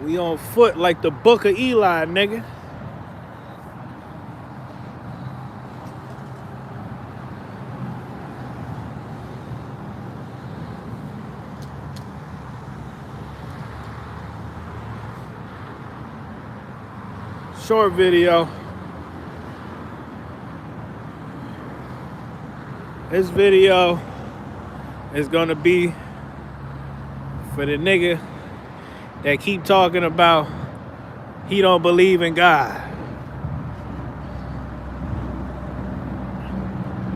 We on foot like the Book of Eli, nigga. Short video. This video is gonna be for the nigga that keep talking about he don't believe in God.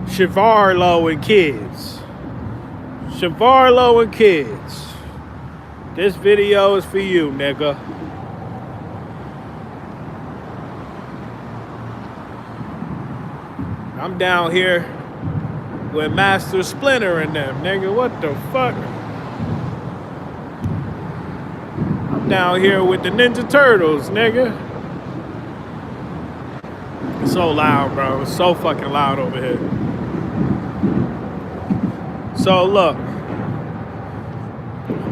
Shavarlo and kids. Shavarlo and kids. This video is for you, nigga. I'm down here with Master Splinter and them, nigga. What the fuck? I'm down here with the Ninja Turtles, nigga. It's so loud, bro. It's so fucking loud over here. So look,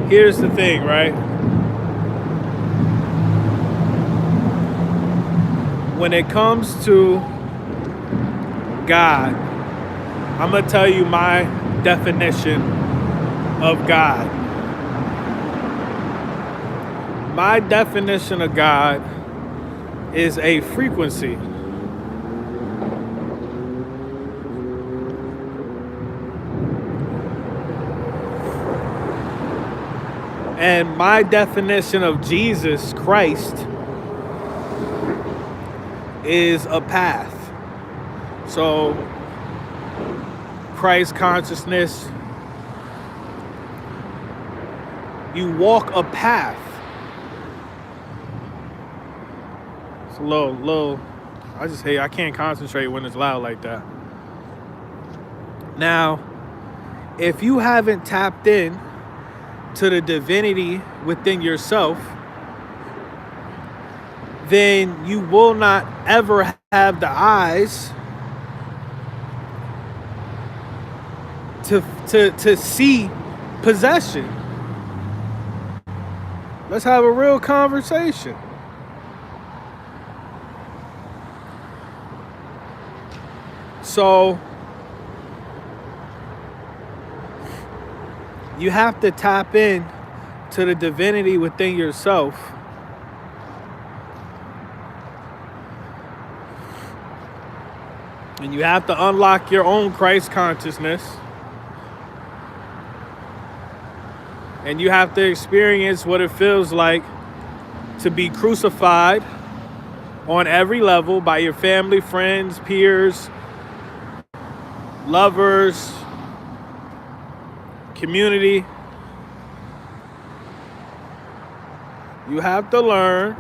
here's the thing, right? When it comes to God, I'm gonna tell you my definition of God. My definition of God is a frequency. And my definition of Jesus Christ is a path. So, Christ consciousness, you walk a path. It's a little, I can't concentrate when it's loud like that. Now, if you haven't tapped in to the divinity within yourself, then you will not ever have the eyes to see possession. Let's have a real conversation. So you have to tap in to the divinity within yourself and you have to unlock your own Christ consciousness. And you have to experience what it feels like to be crucified on every level by your family, friends, peers, lovers, community. You have to learn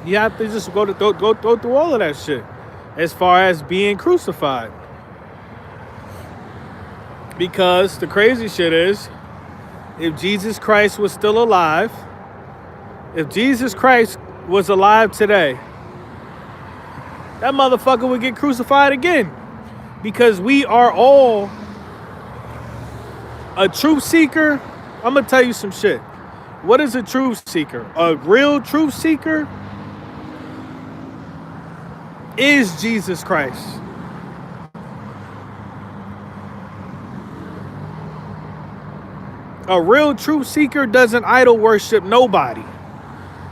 you have to just go through all of that shit as far as being crucified. Because the crazy shit is, if Jesus Christ was still alive, if Jesus Christ was alive today, that motherfucker would get crucified again. Because we are all a truth seeker. I'm gonna tell you some shit. What is a truth seeker? A real truth seeker is Jesus Christ. A real truth seeker doesn't idol worship nobody.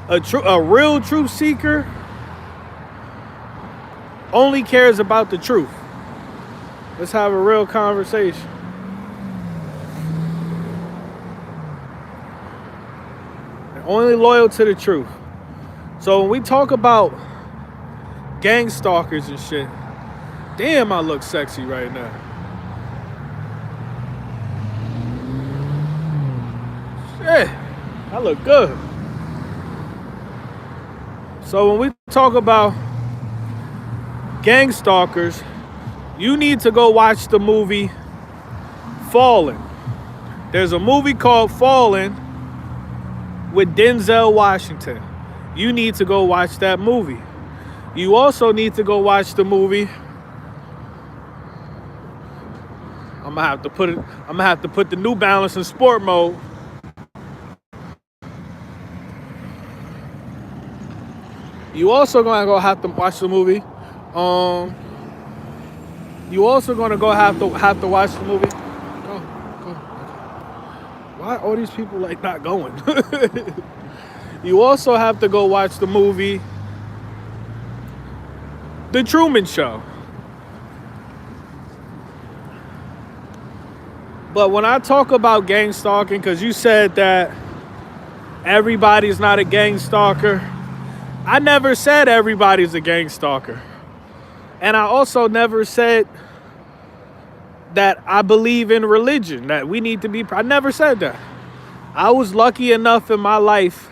A real truth seeker only cares about the truth. Let's have a real conversation. They're only loyal to the truth. So when we talk about gang stalkers and shit, damn, I look sexy right now. Shit, I look good. So when we talk about gang stalkers, you need to go watch the movie Fallen. There's a movie called Fallen with Denzel Washington. You need to go watch that movie. You also need to go watch the movie I'm gonna have to put it. I'm gonna have to put the New Balance in sport mode. You also gonna go have to watch the movie. You also gonna go have to watch the movie. Go. Why are all these people like not going? You also have to go watch the movie The Truman Show. But when I talk about gang stalking, because you said that everybody's not a gang stalker, I never said everybody's a gang stalker. And I also never said that I believe in religion, that we need to be. I never said that. I was lucky enough in my life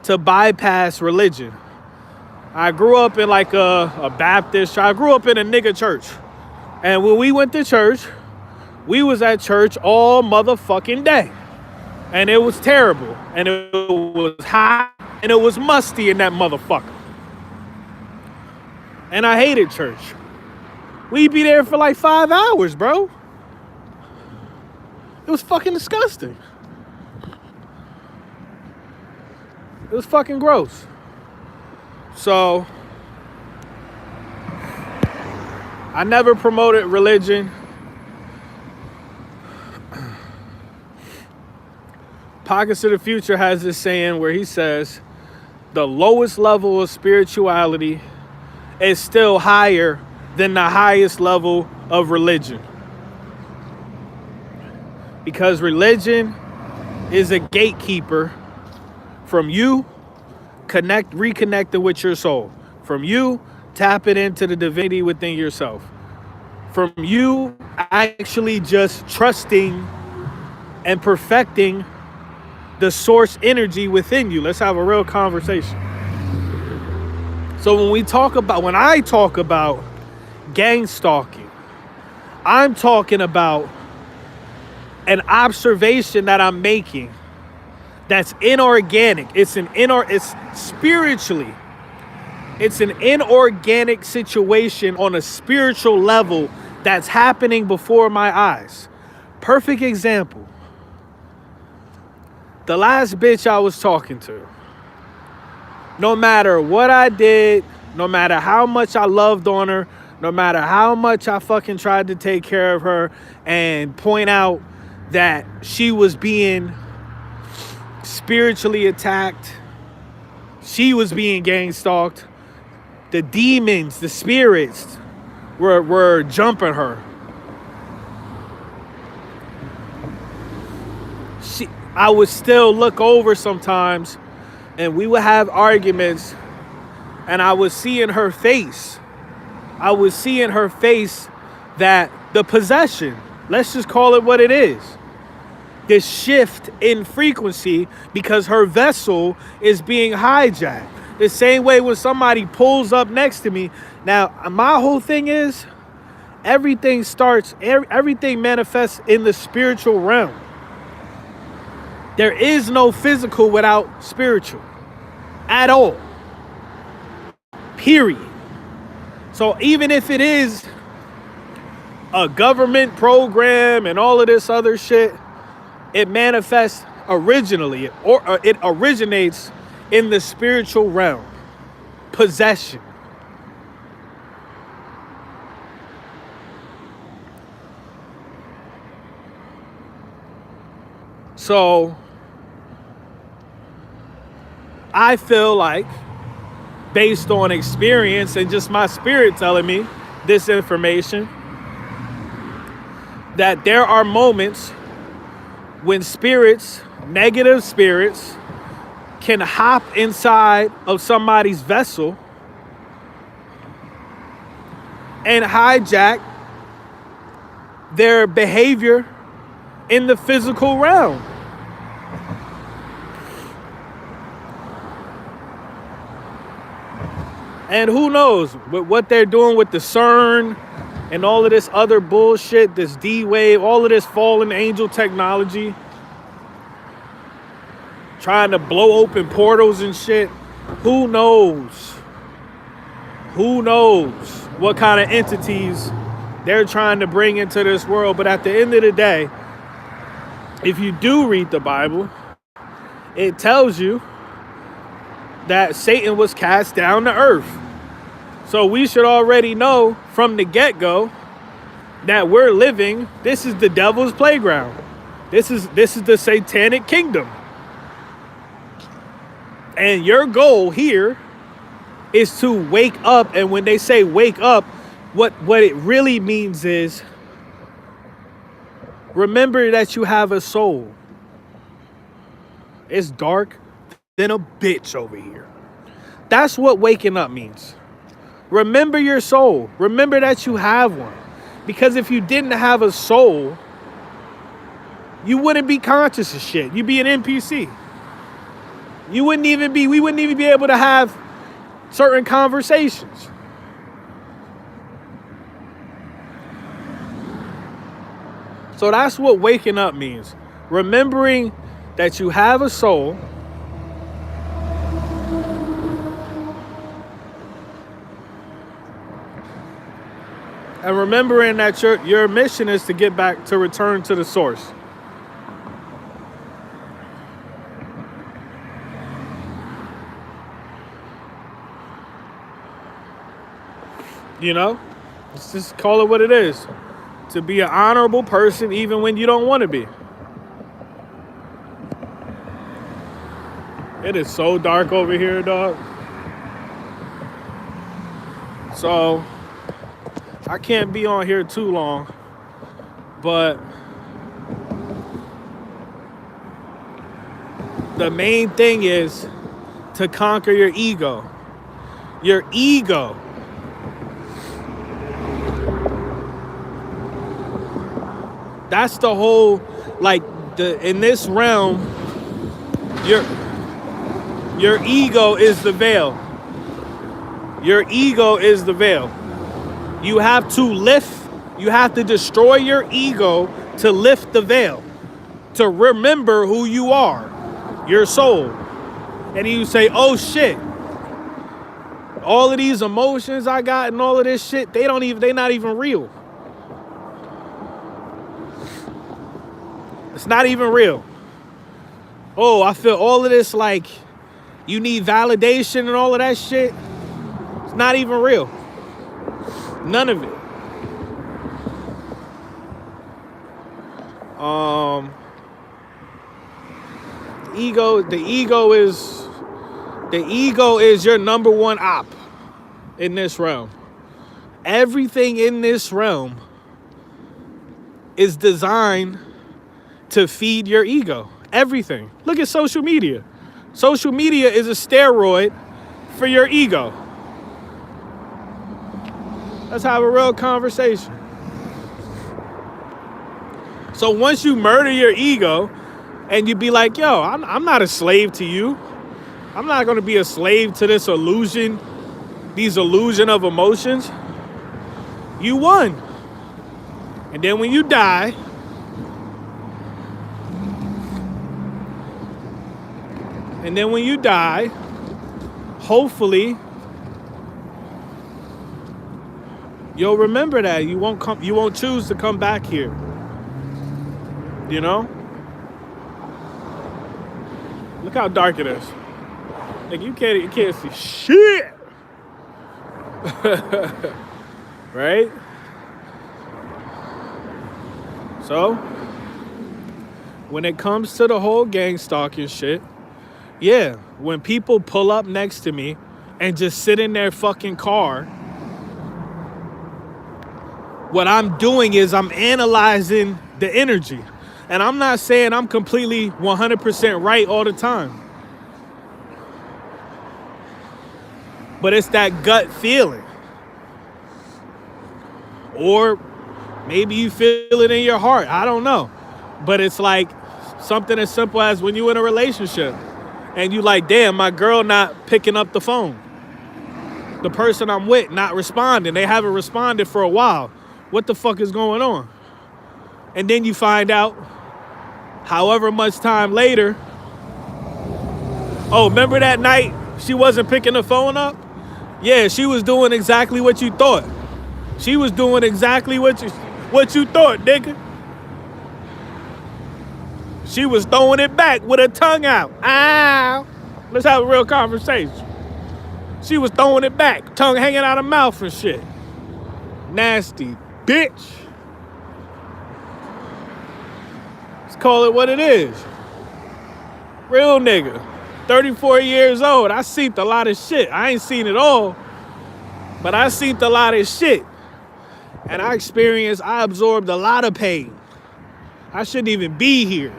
to bypass religion. I grew up in like a Baptist. I grew up in a nigga church. And when we went to church, we was at church all motherfucking day. And it was terrible. And it was hot. And it was musty in that motherfucker. And I hated church. We'd be there for like 5 hours, bro. It was fucking disgusting. It was fucking gross. So, I never promoted religion. Pockets of the Future has this saying where he says, the lowest level of spirituality is still higher than the highest level of religion. Because religion is a gatekeeper from you reconnecting with your soul. From you tapping into the divinity within yourself. From you actually just trusting and perfecting the source energy within you. Let's have a real conversation. So when I talk about gang stalking, I'm talking about an observation that I'm making that's inorganic. It's spiritually. It's an inorganic situation on a spiritual level that's happening before my eyes. Perfect example. The last bitch I was talking to, no matter what I did, no matter how much I loved on her, no matter how much I fucking tried to take care of her and point out that she was being spiritually attacked, she was being gang stalked, the demons, the spirits were jumping her. I would still look over sometimes and we would have arguments and I would see in her face that the possession, let's just call it what it is, this shift in frequency because her vessel is being hijacked. The same way when somebody pulls up next to me. Now, my whole thing is everything manifests in the spiritual realm. There is no physical without spiritual at all. Period. So even if it is a government program and all of this other shit, it manifests originally, or it originates in the spiritual realm. Possession. So I feel like, based on experience and just my spirit telling me this information, that there are moments when spirits, negative spirits, can hop inside of somebody's vessel and hijack their behavior in the physical realm. And who knows what they're doing with the CERN and all of this other bullshit, this D-Wave, all of this fallen angel technology, trying to blow open portals and shit. Who knows? Who knows what kind of entities they're trying to bring into this world. But at the end of the day, if you do read the Bible, it tells you that Satan was cast down to earth. So we should already know from the get-go that we're living, this is the devil's playground. This is the satanic kingdom. And your goal here is to wake up. And when they say wake up, what it really means is remember that you have a soul. It's dark than a bitch over here. That's what waking up means. Remember your soul. Remember that you have one. Because if you didn't have a soul, you wouldn't be conscious of shit. You'd be an NPC. We wouldn't even be able to have certain conversations. So that's what waking up means. Remembering that you have a soul. And remembering that your mission is to get back, to return to the source. You know, let's just call it what it is. To be an honorable person even when you don't want to be. It is so dark over here, dog. So I can't be on here too long, but the main thing is to conquer your ego. Your ego. That's the whole, like, in this realm, your ego is the veil. Your ego is the veil. You have to destroy your ego to lift the veil, to remember who you are, your soul. And you say, oh shit, all of these emotions I got and all of this shit, they're not even real. It's not even real. Oh, I feel all of this, like, you need validation and all of that shit. It's not even real. None of it. The ego is your number one op in this realm. Everything in this realm is designed to feed your ego. Everything. Look at social media. Social media is a steroid for your ego. Let's have a real conversation. So once you murder your ego and you be like, yo, I'm not a slave to you. I'm not going to be a slave to this illusion, these illusion of emotions. You won. And then when you die, hopefully, you'll remember that. You won't choose to come back here. You know? Look how dark it is. Like you can't see shit. Right? So, when it comes to the whole gang stalking shit, yeah, when people pull up next to me and just sit in their fucking car, what I'm doing is I'm analyzing the energy. And I'm not saying I'm completely 100% right all the time. But it's that gut feeling. Or maybe you feel it in your heart. I don't know. But it's like something as simple as when you're in a relationship and you like, damn, my girl not picking up the phone. The person I'm with not responding. They haven't responded for a while. What the fuck is going on? And then you find out, however much time later, oh, remember that night she wasn't picking the phone up? Yeah, she was doing exactly what you thought. She was doing exactly what you thought, nigga. She was throwing it back with her tongue out. Ow. Let's have a real conversation. She was throwing it back, tongue hanging out her mouth and shit. Nasty bitch. Let's call it what it is. Real nigga. 34 years old. I seen a lot of shit. I ain't seen it all, but I seen a lot of shit. And I absorbed a lot of pain. I shouldn't even be here.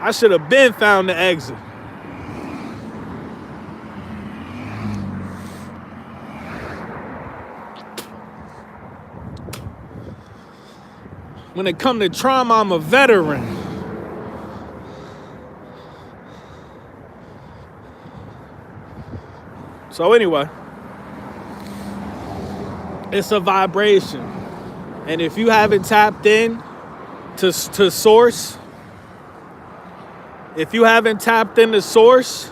I should have been found the exit. When it comes to trauma, I'm a veteran. So anyway, it's a vibration. And if you haven't tapped in to source, if you haven't tapped into source,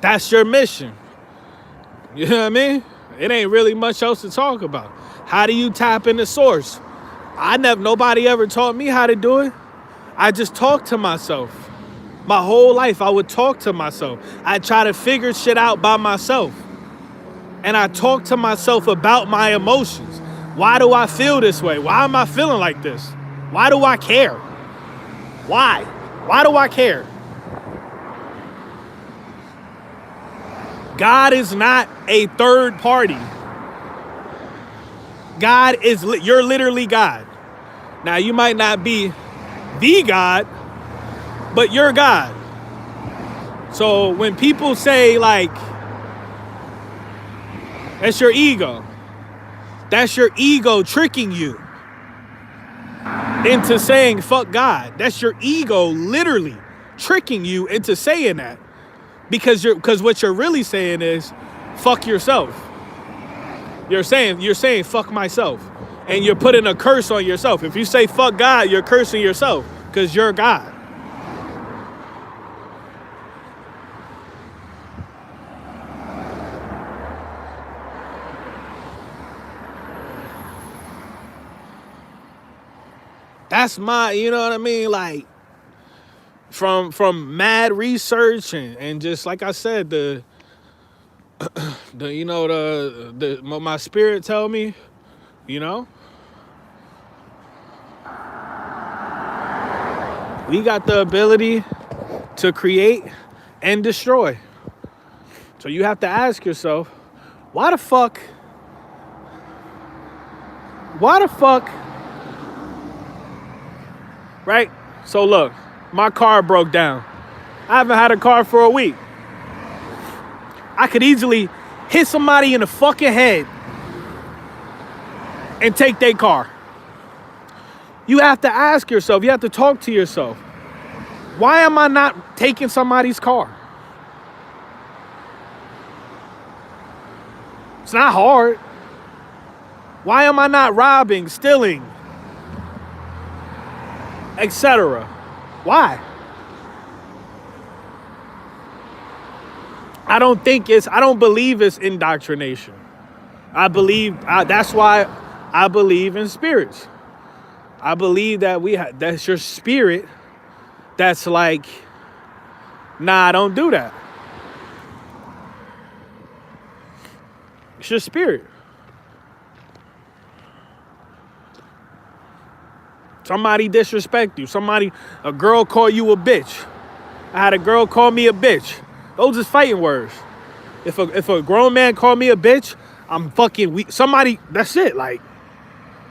that's your mission. You know what I mean? It ain't really much else to talk about. How do you tap into source? Nobody ever taught me how to do it. I just talk to myself. My whole life, I would talk to myself. I try to figure shit out by myself. And I talk to myself about my emotions. Why do I feel this way? Why am I feeling like this? Why do I care? Why? Why do I care? God is not a third party. God is, you're literally God. Now, you might not be the God, but you're God. So when people say like, that's your ego. That's your ego tricking you into saying fuck God. That's your ego literally tricking you into saying that. Because what you're really saying is fuck yourself. You're saying fuck myself. And you're putting a curse on yourself. If you say fuck God, you're cursing yourself because you're God. That's my, you know what I mean? Like, from mad research and just like I said, my spirit tell me, you know, we got the ability to create and destroy. So you have to ask yourself, why the fuck, right? So look, my car broke down. I haven't had a car for a week. I could easily hit somebody in the fucking head and take their car. You have to ask yourself, you have to talk to yourself, why am I not taking somebody's car? It's not hard. Why am I not robbing, stealing, etc.? Why? I don't believe it's indoctrination. That's why I believe in spirits. I believe that that's your spirit that's like, nah, don't do that. It's your spirit. Somebody disrespect you. A girl call you a bitch. I had a girl call me a bitch. Those is fighting words. If a grown man call me a bitch, I'm fucking weak. Somebody, that's it. Like,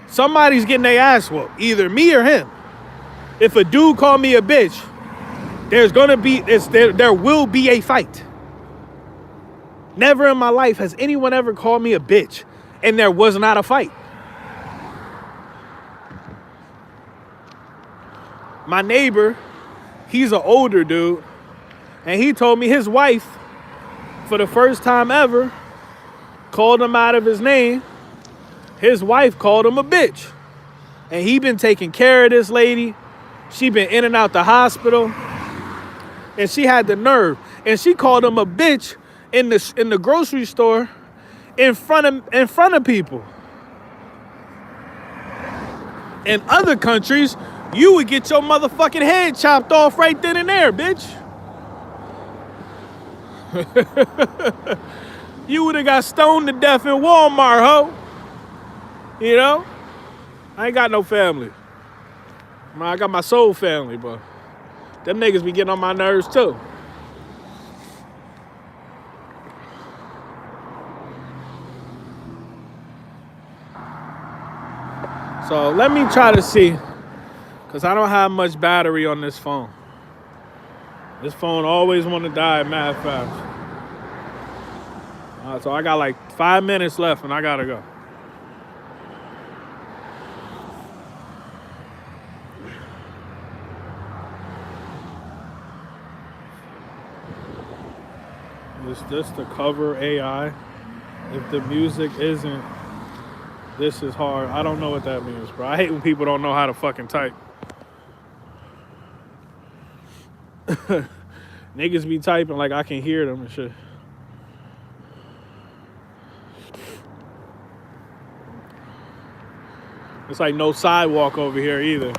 somebody's getting their ass whooped. Either me or him. If a dude call me a bitch, there will be a fight. Never in my life has anyone ever called me a bitch and there was not a fight. My neighbor, he's an older dude, and he told me his wife, for the first time ever, called him out of his name. His wife called him a bitch. And he been taking care of this lady. She been in and out the hospital. And she had the nerve. And she called him a bitch in the grocery store in front of people. In other countries, you would get your motherfucking head chopped off right then and there, bitch. You would have got stoned to death in Walmart, ho. You know? I ain't got no family. I got my soul family, but them niggas be getting on my nerves too. So let me try to see, because I don't have much battery on this phone. This phone always want to die mad fast. So I got like 5 minutes left and I gotta go. Is this to cover AI? If the music isn't, this is hard. I don't know what that means, bro. I hate when people don't know how to fucking type. Niggas be typing like I can hear them and shit. It's like no sidewalk over here either.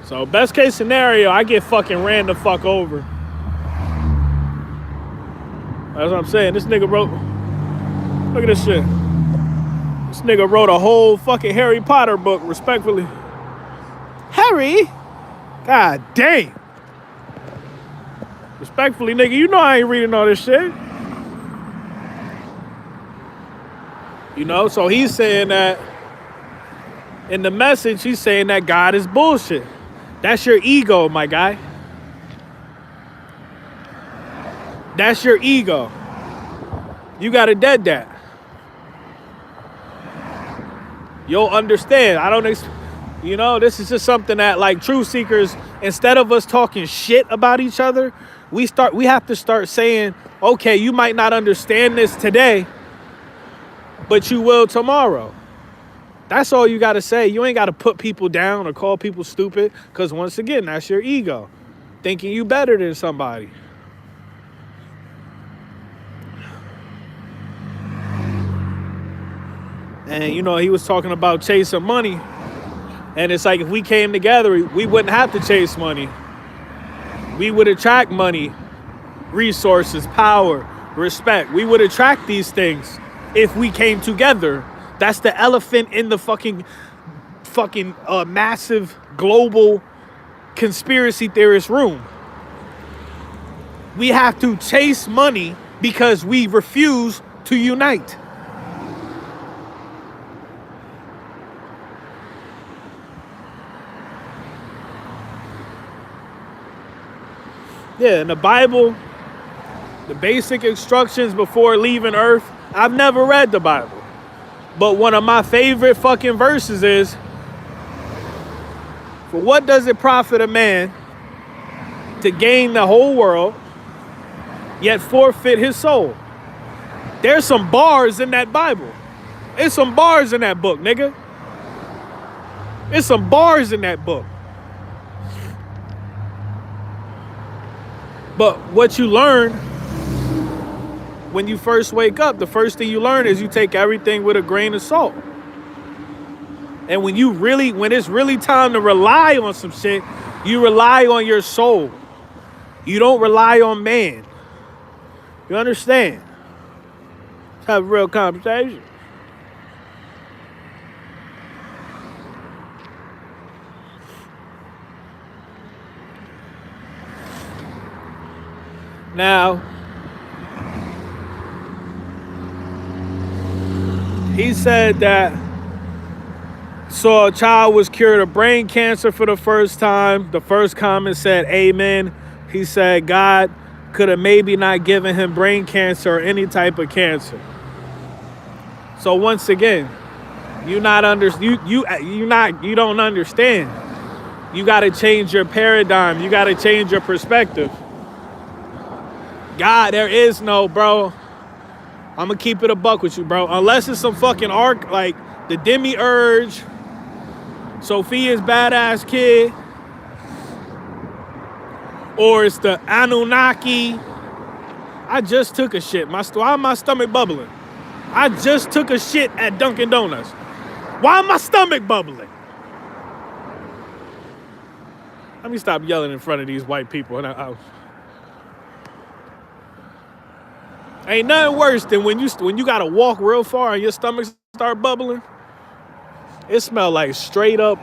So best case scenario, I get fucking ran the fuck over. That's what I'm saying. This nigga wrote, look at this shit. This nigga wrote a whole fucking Harry Potter book, respectfully. Harry? God damn. Respectfully, nigga, you know I ain't reading all this shit. You know, so he's saying that, in the message, he's saying that God is bullshit. That's your ego, my guy. That's your ego. You gotta dead that. You'll understand. You know, this is just something that, like, truth seekers, instead of us talking shit about each other, we have to start saying, okay, you might not understand this today, but you will tomorrow. That's all you gotta say. You ain't gotta put people down or call people stupid, because once again, that's your ego, thinking you better than somebody. And, you know, he was talking about chasing money. And it's like, if we came together, we wouldn't have to chase money. We would attract money, resources, power, respect. We would attract these things if we came together. That's the elephant in the fucking massive global conspiracy theorist room. We have to chase money because we refuse to unite. Yeah, in the Bible, the basic instructions before leaving Earth, I've never read the Bible. But one of my favorite fucking verses is, for what does it profit a man to gain the whole world, yet forfeit his soul? There's some bars in that Bible. There's some bars in that book, nigga. There's some bars in that book. But what you learn when you first wake up, the first thing you learn is you take everything with a grain of salt. And when it's really time to rely on some shit, you rely on your soul. You don't rely on man. You understand? Let's have a real conversation. Now, he said that a child was cured of brain cancer for the first time. The first comment said, amen. He said God could have maybe not given him brain cancer or any type of cancer. So once again, you don't understand. You got to change your paradigm. You got to change your perspective. God, there is no, bro. I'm going to keep it a buck with you, bro. Unless it's some fucking arc, like the Demiurge, Sophia's badass kid, or it's the Anunnaki, I just took a shit. Why my stomach bubbling? I just took a shit at Dunkin' Donuts. Why my stomach bubbling? Let me stop yelling in front of these white people. Ain't nothing worse than when you gotta walk real far and your stomach start bubbling. It smell like straight up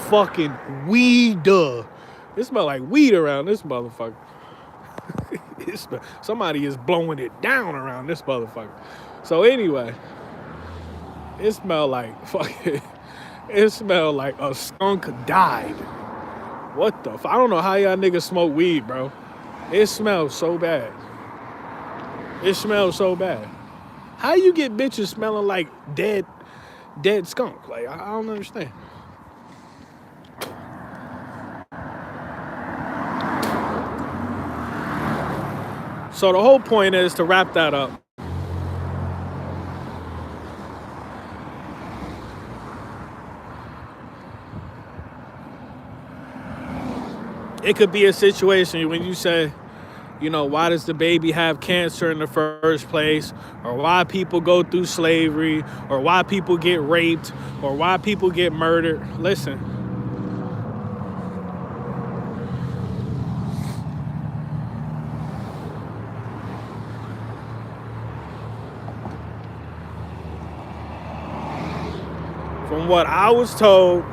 fucking weed. It smell like weed around this motherfucker. Somebody is blowing it down around this motherfucker. So anyway, it smelled like fucking. It smelled like a skunk died. What the? I don't know how y'all niggas smoke weed, bro. It smells so bad. It smells so bad. How you get bitches smelling like dead skunk? Like I don't understand. So the whole point is to wrap that up. It could be a situation when you say, you know, why does the baby have cancer in the first place? Or why people go through slavery? Or why people get raped? Or why people get murdered? Listen. From what I was told,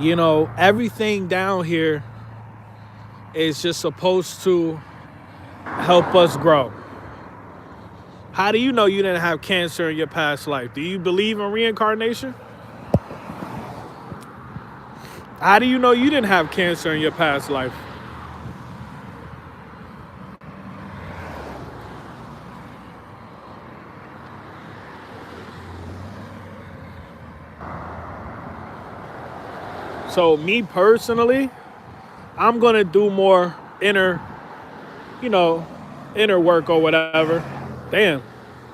you know, everything down here is just supposed to help us grow. How do you know you didn't have cancer in your past life? Do you believe in reincarnation? How do you know you didn't have cancer in your past life? So me personally, I'm gonna do more inner work or whatever. Damn,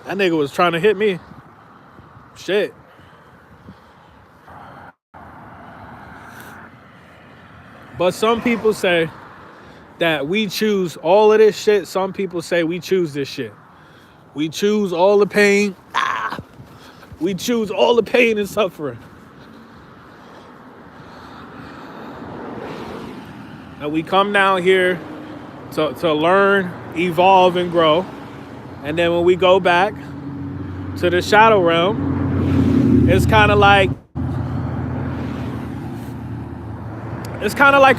that nigga was trying to hit me. Shit. But some people say that we choose all of this shit. Some people say we choose this shit. We choose all the pain. We choose all the pain and suffering. And we come down here to learn, evolve, and grow. And then when we go back to the shadow realm, it's kind of like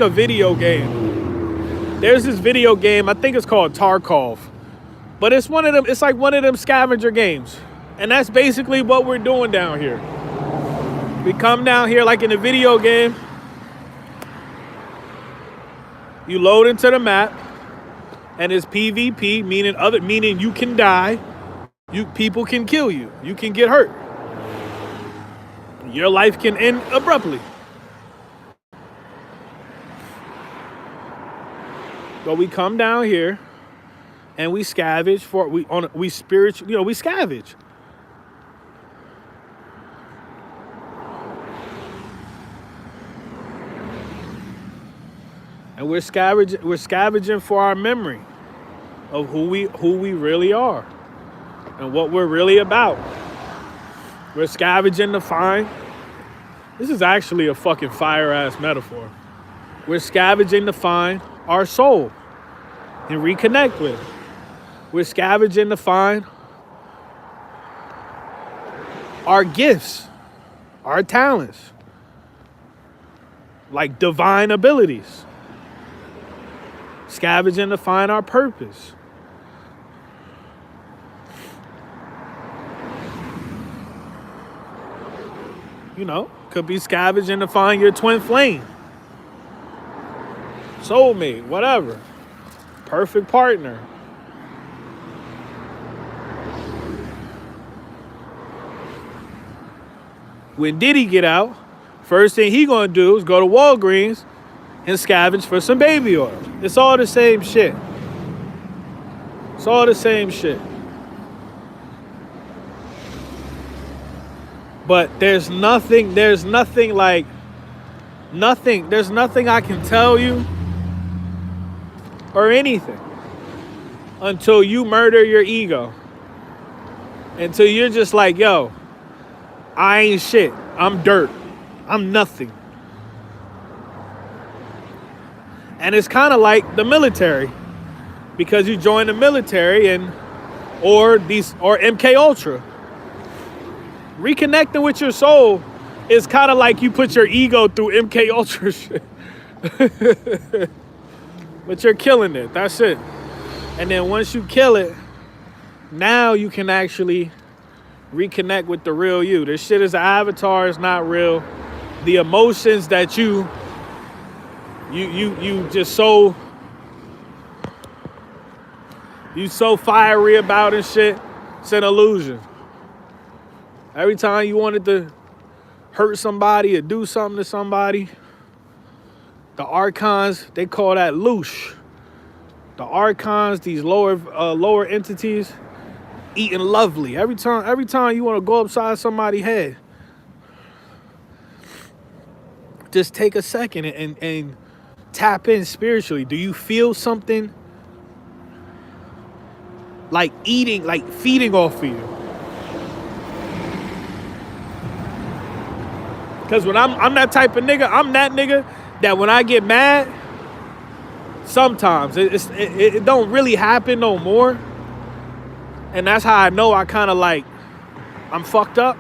a video game. There's this video game, I think it's called Tarkov. But it's like one of them scavenger games. And that's basically what we're doing down here. We come down here like in a video game. You load into the map, and it's PvP, meaning you can die. People can kill you. You can get hurt. Your life can end abruptly. But we come down here, and we scavenge we scavenge. And we're scavenging for our memory of who we really are and what we're really about. We're scavenging to find. This is actually a fucking fire-ass metaphor. We're scavenging to find our soul and reconnect with it. We're scavenging to find our gifts, our talents, like divine abilities. Scavenging to find our purpose. You know, could be scavenging to find your twin flame. Soulmate, whatever. Perfect partner. When Diddy get out, first thing he gonna do is go to Walgreens and scavenge for some baby oil. It's all the same shit. It's all the same shit. But there's nothing like There's nothing I can tell you or anything until you murder your ego. Until you're just like, yo, I ain't shit. I'm dirt. I'm nothing. And it's kind of like the military, because you join the military or MK Ultra. Reconnecting with your soul is kind of like you put your ego through MK Ultra shit. But you're killing it. That's it. And then once you kill it, now you can actually reconnect with the real you. This shit is an avatar. It's not real. The emotions that you just so fiery about and shit, it's an illusion. Every time you wanted to hurt somebody or do something to somebody, the archons, they call that loosh. The archons, these lower entities, eating lovely. Every time you want to go upside somebody's head, just take a second and tap in spiritually. Do you feel something like eating, like feeding off of you? Because when I'm that type of nigga, I'm that nigga that when I get mad, sometimes it don't really happen no more. And that's how I know I kind of like, I'm fucked up.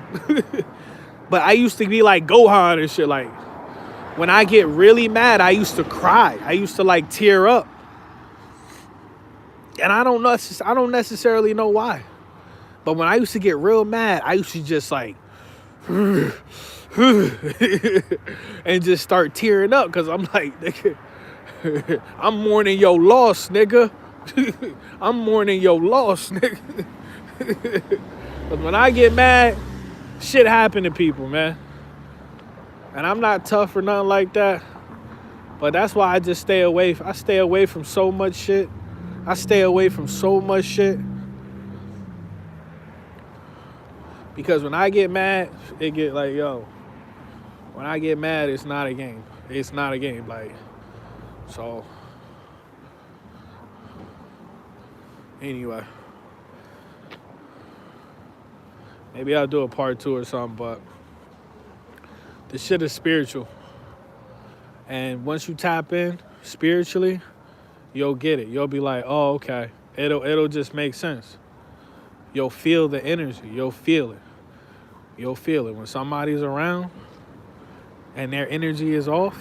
But I used to be like Gohan and shit. Like, when I get really mad, I used to cry. I used to like tear up. And I don't necessarily know why. But when I used to get real mad, I used to just like and just start tearing up, because I'm like, nigga, I'm mourning your loss, nigga. I'm mourning your loss, nigga. But when I get mad, shit happen to people, man. And I'm not tough or nothing like that. But that's why I just stay away. I stay away from so much shit. Because when I get mad, it get like, yo, when I get mad, it's not a game. It's not a game. Like, so anyway, maybe I'll do a part 2 or something, but this shit is spiritual. And once you tap in spiritually, you'll get it. You'll be like, oh, okay. It'll just make sense. You'll feel the energy. You'll feel it. When somebody's around and their energy is off,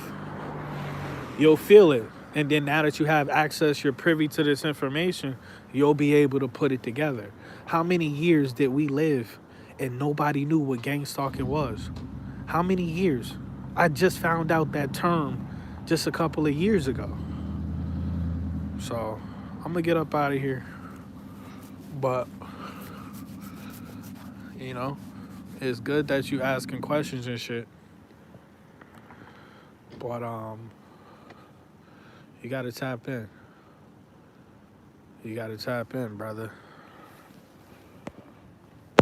you'll feel it. And then now that you have access, you're privy to this information, you'll be able to put it together. How many years did we live and nobody knew what gang stalking was? How many years? I just found out that term just a couple of years ago. So I'm gonna get up out of here. But, you know, it's good that you asking questions and shit. But you gotta tap in. You gotta tap in, brother.